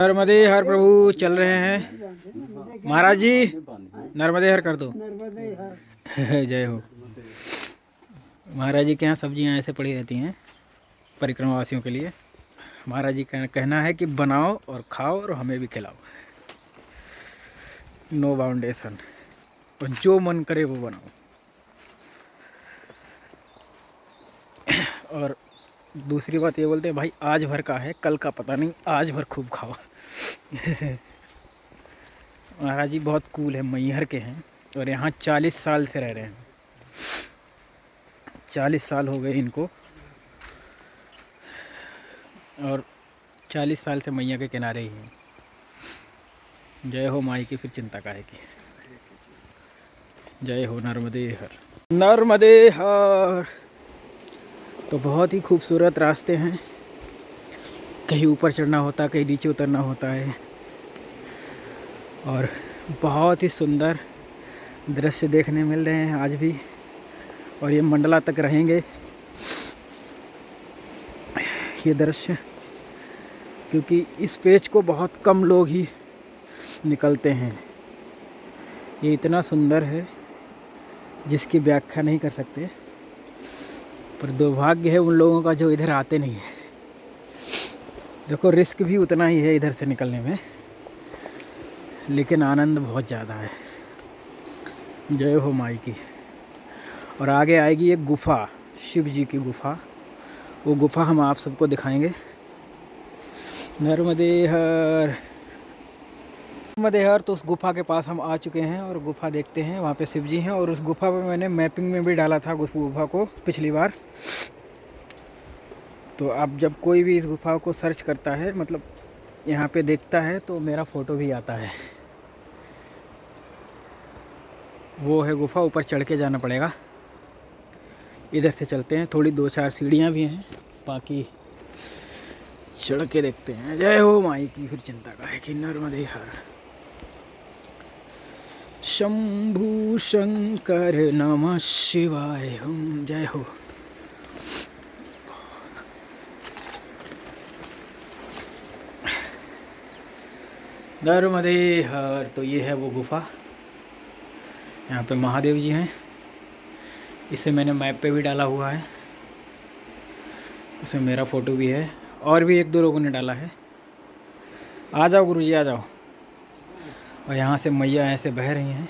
नर्मदे हर प्रभु चल रहे हैं। महाराज जी नर्मदे हर कर दो। जय हो। महाराज जी के यहाँ सब्जियाँ ऐसे पड़ी रहती हैं परिक्रमा वासियों के लिए। महाराज जी का कहना है कि बनाओ और खाओ और हमें भी खिलाओ। नो बाउंडेशन, और जो मन करे वो बनाओ। और दूसरी बात ये बोलते हैं, भाई आज भर का है, कल का पता नहीं, आज भर खूब खाओ। महाराज जी बहुत कूल है, मैहर के हैं और यहाँ 40 साल से रह रहे हैं। 40 साल हो गए इनको, और 40 साल से मैया के किनारे ही हैं। जय हो माई की, फिर चिंता काहे की। जय हो नर्मदे हर। नर्मदे हर। तो बहुत ही खूबसूरत रास्ते हैं, कहीं ऊपर चढ़ना होता है, कहीं नीचे उतरना होता है, और बहुत ही सुंदर दृश्य देखने मिल रहे हैं आज भी। और ये मंडला तक रहेंगे ये दृश्य, क्योंकि इस पेज को बहुत कम लोग ही निकलते हैं। ये इतना सुंदर है जिसकी व्याख्या नहीं कर सकते, पर दुर्भाग्य है उन लोगों का जो इधर आते नहीं है। देखो रिस्क भी उतना ही है इधर से निकलने में, लेकिन आनंद बहुत ज़्यादा है। जय हो माई की। और आगे आएगी एक गुफा, शिव जी की गुफा। वो गुफा हम आप सबको दिखाएंगे। नर्मदे हर। नर्मदे हर। तो उस गुफा के पास हम आ चुके हैं और गुफा देखते हैं, वहाँ पे शिव जी हैं। और उस गुफा पे मैंने मैपिंग में भी डाला था उस गुफा को पिछली बार। तो अब जब कोई भी इस गुफा को सर्च करता है, मतलब यहाँ पे देखता है, तो मेरा फ़ोटो भी आता है। वो है गुफा, ऊपर चढ़ के जाना पड़ेगा। इधर से चलते हैं, थोड़ी 2-4 सीढ़ियाँ भी हैं, बाकी चढ़ के देखते हैं। जय हो माई की, फिर चिंता काहे की। नर्मदे हर। शंभु शंकर नमः शिवाय हम। जय हो। नर्मदे हर। तो ये है वो गुफा, यहाँ पे महादेव जी हैं। इसे मैंने मैप पे भी डाला हुआ है, इसमें मेरा फ़ोटो भी है, और भी 1-2 लोगों ने डाला है। आ जाओ गुरुजी आ जाओ। और यहाँ से मैया ऐसे बह रही हैं।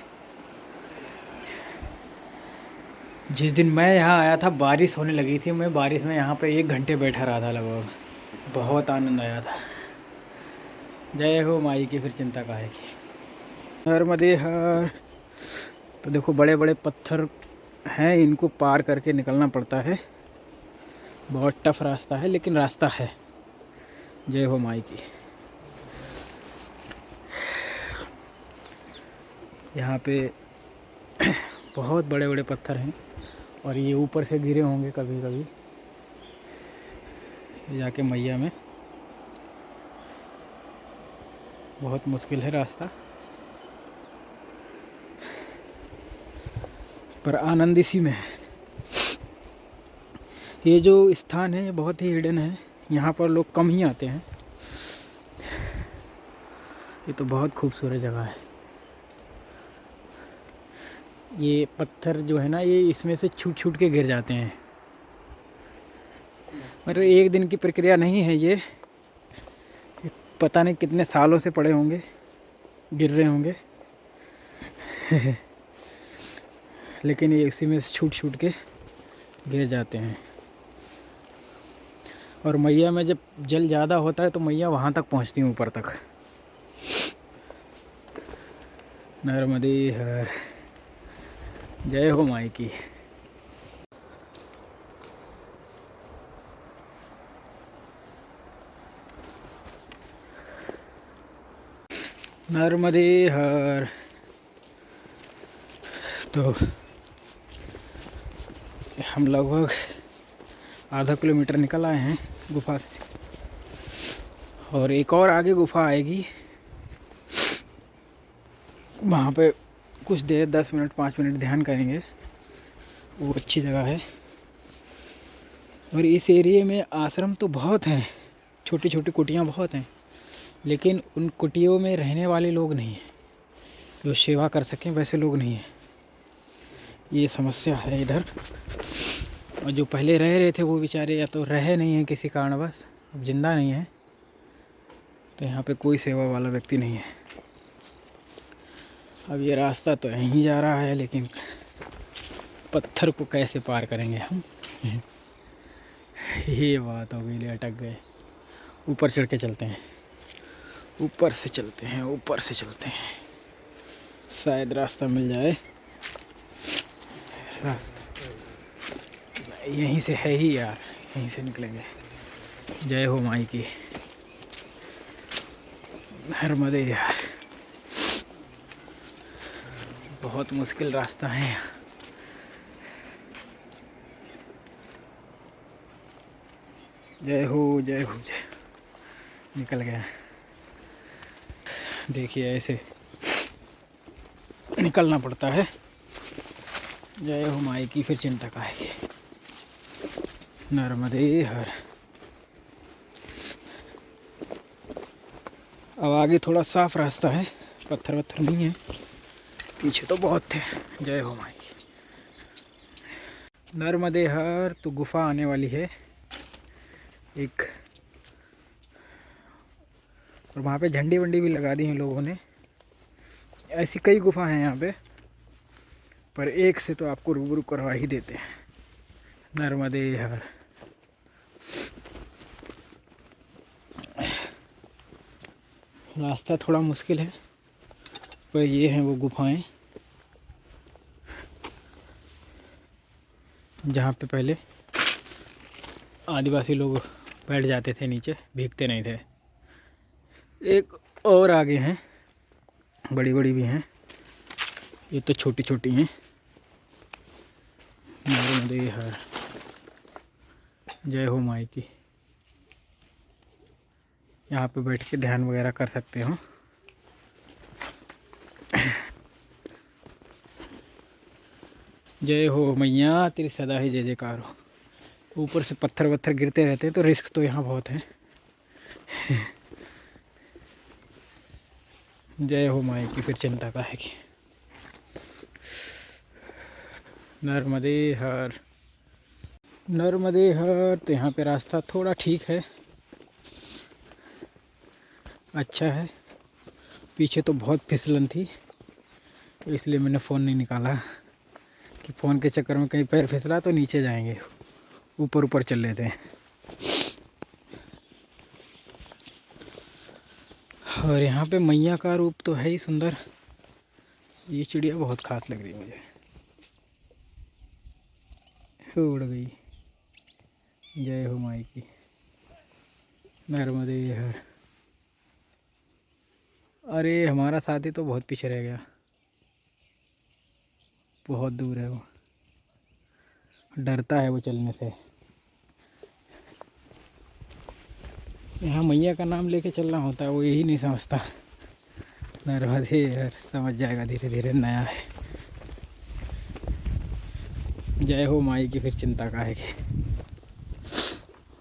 जिस दिन मैं यहाँ आया था बारिश होने लगी थी, मैं बारिश में यहाँ पे 1 घंटे बैठा रहा था लगभग, बहुत आनंद आया था। जय हो माई की, फिर चिंता काहे की। नर्मदे हर। तो देखो बड़े बड़े पत्थर हैं, इनको पार करके निकलना पड़ता है। बहुत टफ रास्ता है, लेकिन रास्ता है। जय हो माई की। यहाँ पे बहुत बड़े बड़े पत्थर हैं, और ये ऊपर से गिरे होंगे कभी कभी जाके मैया में। बहुत मुश्किल है रास्ता, पर आनंद इसी में है। ये जो स्थान है बहुत ही हिडन है, यहाँ पर लोग कम ही आते हैं। ये तो बहुत खूबसूरत जगह है। ये पत्थर जो है ना, ये इसमें से छूट छूट के गिर जाते हैं। मतलब एक दिन की प्रक्रिया नहीं है ये, पता नहीं कितने सालों से पड़े होंगे, गिर रहे होंगे। लेकिन ये इसी में से छूट छूट के गिर जाते हैं। और मैया में जब जल ज़्यादा होता है तो मैया वहाँ तक पहुँचती हैं, ऊपर तक। नर्मदे हर। जय हो माई की। नर्मदे हर। तो हम लगभग आधा किलोमीटर निकल आए हैं गुफा से, और एक और आगे गुफा आएगी। वहाँ पे कुछ देर 10 मिनट 5 मिनट ध्यान करेंगे, वो अच्छी जगह है। और इस एरिए में आश्रम तो बहुत हैं, छोटी छोटी कुटियाँ बहुत हैं, लेकिन उन कुटियों में रहने वाले लोग नहीं हैं जो सेवा कर सकें, वैसे लोग नहीं हैं। ये समस्या है इधर। और जो पहले रह रहे थे वो बेचारे या तो रहे नहीं हैं किसी कारणवश, अब जिंदा नहीं है, तो यहाँ पे कोई सेवा वाला व्यक्ति नहीं है। अब ये रास्ता तो यहीं जा रहा है, लेकिन पत्थर को कैसे पार करेंगे हम? ये बात हो गई, अटक गए। ऊपर चढ़ के चलते हैं, ऊपर से चलते हैं, ऊपर से चलते हैं, शायद रास्ता मिल जाए। रास्ता यहीं से है ही यार, यहीं से निकलेंगे। जय हो माई की, नर्मदे यार। बहुत मुश्किल रास्ता है। जय हो, जय हो, जय। निकल गया। देखिए ऐसे निकलना पड़ता है। जय हो माई की, फिर चिंता काहे। नर्मदे हर। अब आगे थोड़ा साफ रास्ता है, पत्थर वत्थर नहीं है, पीछे तो बहुत थे। जय हो माई की। नर्मदे हर। तो गुफा आने वाली है एक, और वहाँ पे झंडी वंडी भी लगा दी हैं लोगों ने। ऐसी कई गुफा हैं यहाँ पे, पर एक से तो आपको रूबरू करवा ही देते हैं। नर्मदे हर। रास्ता थोड़ा मुश्किल है, पर ये हैं वो गुफाएं जहाँ पे पहले आदिवासी लोग बैठ जाते थे, नीचे भीगते नहीं थे। एक और आगे हैं, बड़ी बड़ी भी हैं, ये तो छोटी छोटी हैं। नर्मदे हर। जय हो माई की। यहाँ पे बैठ के ध्यान वगैरह कर सकते हो। जय हो मैया तेरी सदा ही जय जयकार हो। ऊपर से पत्थर वत्थर गिरते रहते हैं, तो रिस्क तो यहाँ बहुत है। जय हो माई की, फिर चिंता का है कि। नर्मदे हर। नर्मदे हर। तो यहाँ पे रास्ता थोड़ा ठीक है, अच्छा है। पीछे तो बहुत फिसलन थी, इसलिए मैंने फ़ोन नहीं निकाला कि फ़ोन के चक्कर में कहीं पैर फिसला तो नीचे जाएंगे। ऊपर ऊपर चल लेते हैं। और यहाँ पे मैया का रूप तो है ही सुंदर। ये चिड़िया बहुत खास लग रही है मुझे। उड़ गई। जय हो माई की। नर्मदे हर। अरे हमारा साथी तो बहुत पीछे रह गया, बहुत दूर है वो, डरता है वो चलने से। यहाँ मैया का नाम लेके चलना होता है, वो यही नहीं समझता। नर्मदे हर। समझ जाएगा धीरे धीरे, नया है। जय हो माई की, फिर चिंता का है कि।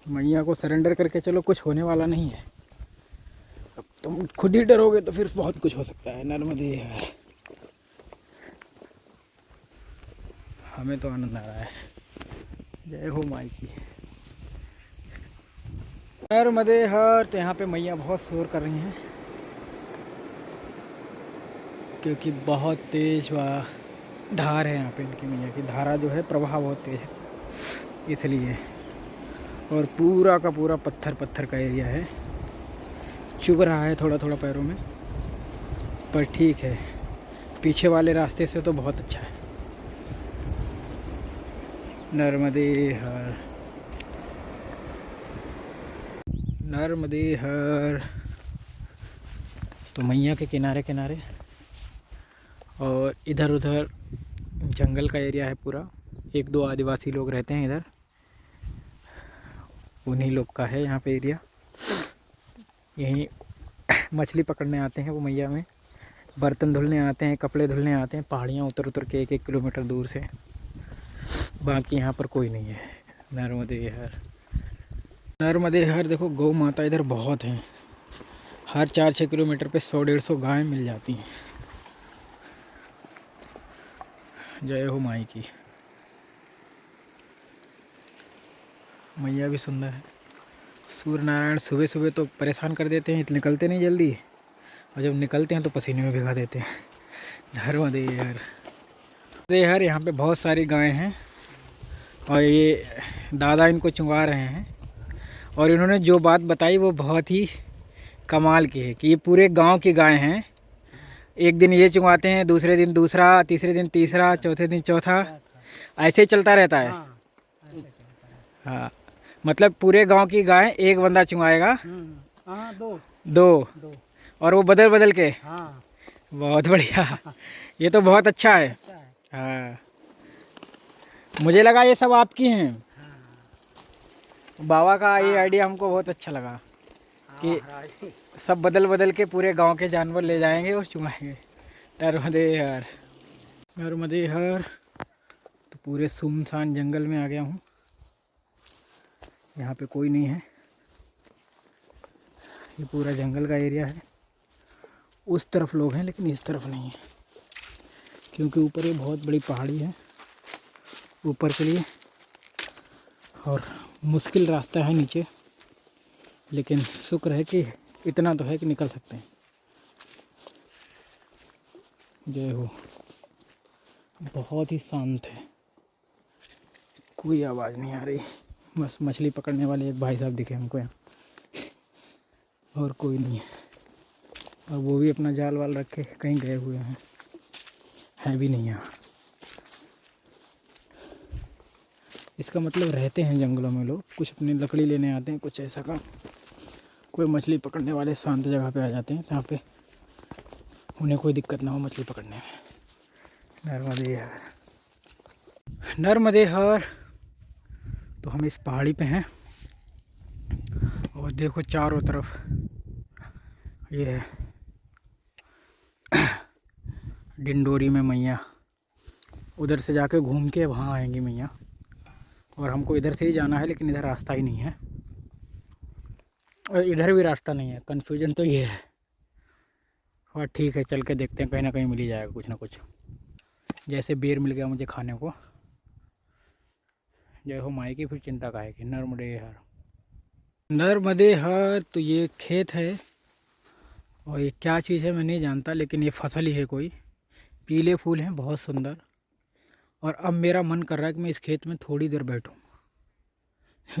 मैया को सरेंडर करके चलो, कुछ होने वाला नहीं है। अब तुम खुद ही डरोगे तो फिर बहुत कुछ हो सकता है। नर्मदे हर। हमें तो आनंद आ रहा है। जय हो माई की। नर्मदे हर। तो यहाँ पे मैया बहुत शोर कर रही हैं, क्योंकि बहुत तेज धार है यहाँ पे। इनकी मैया की धारा जो है, प्रवाह बहुत तेज है, इसलिए। और पूरा का पूरा पत्थर पत्थर का एरिया है। चुभ रहा है थोड़ा थोड़ा पैरों में, पर ठीक है। पीछे वाले रास्ते से तो बहुत अच्छा है। नर्मदे हर। नर्मदे हर। तो मैया के किनारे किनारे और इधर उधर जंगल का एरिया है पूरा। एक दो आदिवासी लोग रहते हैं इधर, उन्हीं लोग का है यहाँ पे एरिया। यहीं मछली पकड़ने आते हैं वो मैया में, बर्तन धुलने आते हैं, कपड़े धुलने आते हैं, पहाड़ियाँ उतर उतर के 1-1 किलोमीटर दूर से। बाकी यहाँ पर कोई नहीं है। नर्मदे हर। नर्मदे हर। देखो गौ माता इधर बहुत हैं, हर 4-6 किलोमीटर पे 100-150 गायें मिल जाती हैं। जय हो माई की। मैया भी सुंदर है। सूर्य नारायण सुबह सुबह तो परेशान कर देते हैं, निकलते नहीं जल्दी, और जब निकलते हैं तो पसीने में भिगा देते हैं। धर्मदेहर देहर यहाँ पे बहुत सारी गायें हैं और ये दादा इनको चुंगा रहे हैं। और इन्होंने जो बात बताई वो बहुत ही कमाल की है कि ये पूरे गांव की गायें हैं। एक दिन ये चुंगाते हैं, दूसरे दिन दूसरा, तीसरे दिन तीसरा, चौथे दिन चौथा, ऐसे ही चलता रहता है। हाँ, मतलब पूरे गांव की गाय एक बंदा चुंगाएगा। दो और वो बदल बदल के। बहुत बढ़िया, ये तो बहुत अच्छा है। हाँ, मुझे लगा ये सब आपकी हैं। बाबा का ये आइडिया हमको बहुत अच्छा लगा कि सब बदल बदल के पूरे गांव के जानवर ले जाएंगे और चुंगाएंगे। नर्मदेहर नर्मदेहर। तो पूरे सुनसान जंगल में आ गया हूँ। यहाँ पे कोई नहीं है, ये पूरा जंगल का एरिया है। उस तरफ लोग हैं लेकिन इस तरफ नहीं है, क्योंकि ऊपर ये बहुत बड़ी पहाड़ी है ऊपर के लिए, और मुश्किल रास्ता है नीचे, लेकिन शुक्र है कि इतना तो है कि निकल सकते हैं। जय हो। बहुत ही शांत है, कोई आवाज़ नहीं आ रही। बस मछली पकड़ने वाले एक भाई साहब दिखे हमको यहाँ, और कोई नहीं है। और वो भी अपना जाल वाल रख के कहीं गए हुए हैं, है भी नहीं यहाँ। इसका मतलब रहते हैं जंगलों में लोग, कुछ अपनी लकड़ी लेने आते हैं, कुछ ऐसा काम। कोई मछली पकड़ने वाले शांत जगह पे आ जाते हैं जहाँ पे उन्हें कोई दिक्कत ना हो मछली पकड़ने में। नर्मदेहर नर्मदेहर। तो हम इस पहाड़ी पे हैं और देखो चारों तरफ ये है डिंडोरी में मैया। उधर से जाके घूम के वहाँ आएंगी मैया, और हमको इधर से ही जाना है, लेकिन इधर रास्ता ही नहीं है और इधर भी रास्ता नहीं है। कन्फ्यूजन तो ये है, और ठीक है चल के देखते हैं, कहीं ना कहीं मिल ही जाएगा कुछ ना कुछ। जैसे बेर मिल गया मुझे खाने को। जय हो माई की, फिर चिंता काहे की। नर्मदेहर नर्मदेहर। तो ये खेत है और ये क्या चीज़ है मैं नहीं जानता, लेकिन ये फसल ही है कोई। पीले फूल हैं बहुत सुंदर, और अब मेरा मन कर रहा है कि मैं इस खेत में थोड़ी देर बैठूं।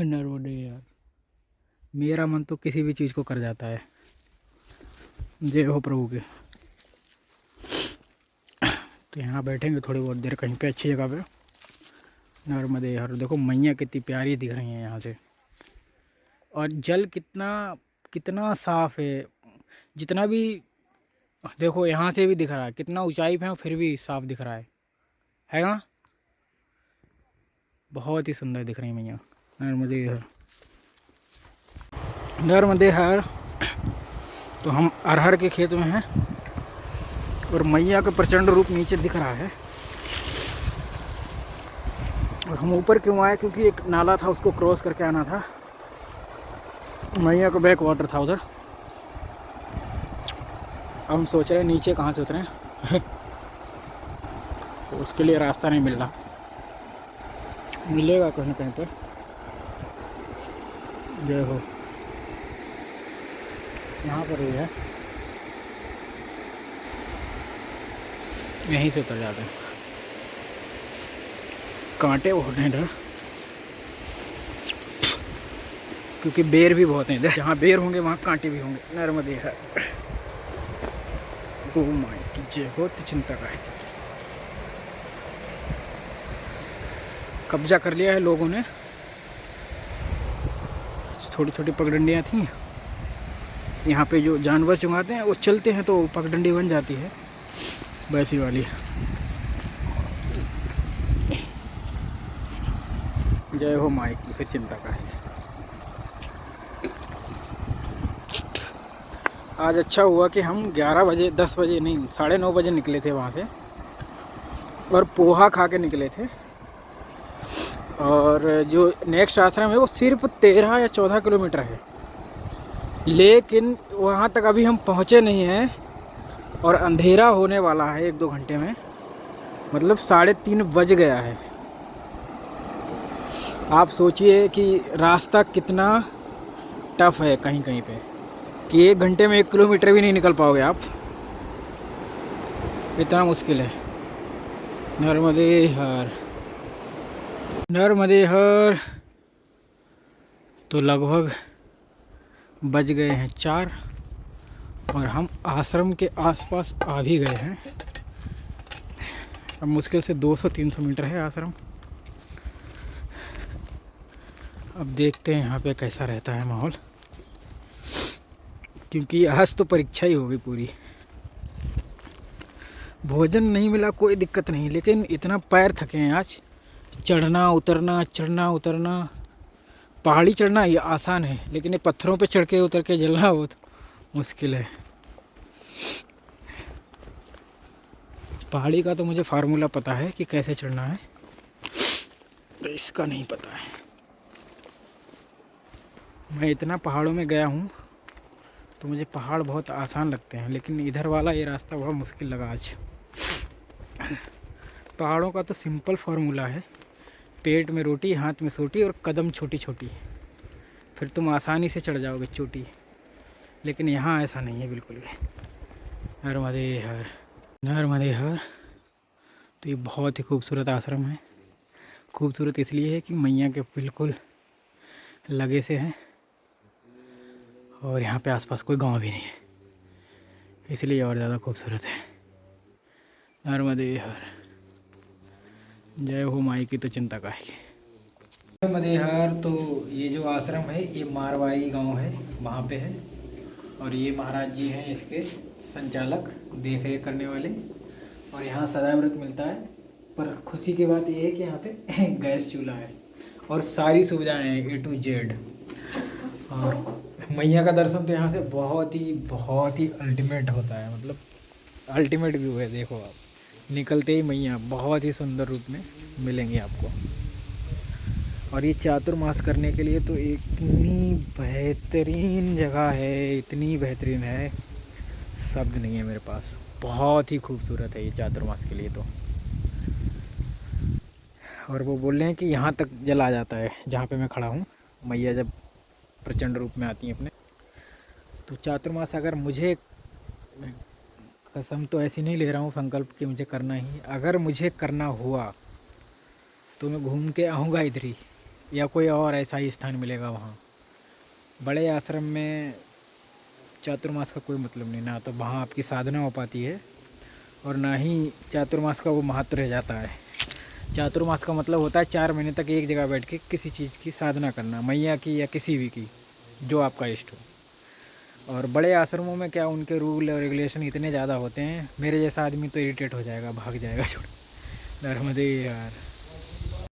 नर्मदेहर। मेरा मन तो किसी भी चीज़ को कर जाता है। जय हो प्रभु के। तो यहाँ बैठेंगे थोड़ी बहुत देर कहीं पे अच्छी जगह पे। नर्मदेहर। देखो मैया कितनी प्यारी दिख रही हैं यहाँ से, और जल कितना कितना साफ़ है। जितना भी देखो यहाँ से भी दिख रहा है, कितना ऊंचाई पे है फिर भी साफ दिख रहा है ना। बहुत ही सुंदर दिख रही है मैया। नर्मदेहर नर्मदेहर। तो हम अरहर के खेत में हैं और मैया का प्रचंड रूप नीचे दिख रहा है। और हम ऊपर क्यों आए, क्योंकि एक नाला था उसको क्रॉस करके आना था। मैया का बैक वाटर था उधर। हम सोच रहे हैं नीचे कहाँ से उतरें। तो उसके लिए रास्ता नहीं मिल रहा, मिलेगा कहीं ना कहीं पर। जय हो। यहाँ पर ही है, यहीं से उतर जाते हैं। कांटे बहुत हैं इधर, क्योंकि बेर भी बहुत हैं इधर। जहाँ बेर होंगे वहाँ कांटे भी होंगे। नर्मदेहर। ओ माय की जय हो। तो चिंता का है, कब्जा कर लिया है लोगों ने। छोटी छोटी पगडंडियाँ थी यहाँ पे, जो जानवर चुंगाते हैं वो चलते हैं तो पगडंडी बन जाती है वैसी वाली। जय हो माई की, फिर चिंता का है। आज अच्छा हुआ कि हम 11 बजे 10 बजे नहीं 9:30 बजे निकले थे वहाँ से, और पोहा खा के निकले थे। और जो नेक्स्ट आश्रम है वो सिर्फ 13 या 14 किलोमीटर है। लेकिन वहाँ तक अभी हम पहुँचे नहीं हैं और अंधेरा होने वाला है 1-2 घंटे में, मतलब 3:30 बज गया है। आप सोचिए कि रास्ता कितना टफ़ है कहीं कहीं पे, कि 1 घंटे में 1 किलोमीटर भी नहीं निकल पाओगे आप, इतना मुश्किल है। नर्मदे हर, नर्मदे हर। तो लगभग बज गए हैं 4 और हम आश्रम के आसपास आ भी गए हैं। अब मुश्किल से 200-300 मीटर है आश्रम। अब देखते हैं यहाँ पे कैसा रहता है माहौल, क्योंकि आज तो परीक्षा ही होगी पूरी। भोजन नहीं मिला कोई दिक्कत नहीं, लेकिन इतना पैर थके हैं आज। चढ़ना उतरना चढ़ना उतरना, पहाड़ी चढ़ना ये आसान है, लेकिन ये पत्थरों पे चढ़ के उतर के जलना बहुत मुश्किल है। पहाड़ी का तो मुझे फार्मूला पता है कि कैसे चढ़ना है, इसका नहीं पता है। मैं इतना पहाड़ों में गया हूँ तो मुझे पहाड़ बहुत आसान लगते हैं, लेकिन इधर वाला ये रास्ता बहुत मुश्किल लगा आज। पहाड़ों का तो सिंपल फार्मूला है, पेट में रोटी, हाथ में सोटी और कदम छोटी छोटी, फिर तुम आसानी से चढ़ जाओगे चोटी। लेकिन यहाँ ऐसा नहीं है बिल्कुल भी। नर्मदे हर, नर्मदे हर। तो ये बहुत ही खूबसूरत आश्रम है। खूबसूरत इसलिए है कि मैया के बिल्कुल लगे से हैं और यहाँ पे आसपास कोई गांव भी नहीं है, इसलिए और ज़्यादा खूबसूरत है। नर्मदे हर, जय हो माई की तो चिंता काहे की। नर्मदे हर। तो ये जो आश्रम है ये मारवाड़ी गांव है, वहाँ पे है। और ये महाराज जी हैं इसके संचालक, देख रेख करने वाले। और यहाँ सदाव्रत मिलता है, पर खुशी की बात ये है कि यहाँ पे गैस चूल्हा है और सारी सुविधाएं हैं A to Z। और मैया का दर्शन तो यहाँ से बहुत ही अल्टीमेट होता है, मतलब अल्टीमेट व्यू है। देखो आप निकलते ही मैया बहुत ही सुंदर रूप में मिलेंगे आपको। और ये चातुर्मास करने के लिए तो इतनी बेहतरीन जगह है, इतनी बेहतरीन है, शब्द नहीं है मेरे पास। बहुत ही खूबसूरत है ये चातुर्मास के लिए तो। और वो बोल रहे हैं कि यहाँ तक जल आ जाता है जहाँ पे मैं खड़ा हूँ, मैया जब प्रचंड रूप में आती हैं अपने। तो चातुर्मास अगर मुझे, कसम तो ऐसी नहीं ले रहा हूँ संकल्प कि मुझे करना ही, अगर मुझे करना हुआ तो मैं घूम के आऊँगा इधर ही, या कोई और ऐसा ही स्थान मिलेगा वहाँ। बड़े आश्रम में चातुर्मास का कोई मतलब नहीं, ना तो वहाँ आपकी साधना हो पाती है और ना ही चातुर्मास का वो महत्व रह जाता है। चातुर्मास का मतलब होता है 4 महीने तक एक जगह बैठ के किसी चीज़ की साधना करना, मैया की या किसी भी की, जो आपका इष्ट हो। और बड़े आश्रमों में क्या, उनके रूल और रेगुलेशन इतने ज़्यादा होते हैं, मेरे जैसा आदमी तो इरिटेट हो जाएगा, भाग जाएगा छोड़। नर्मदे यार।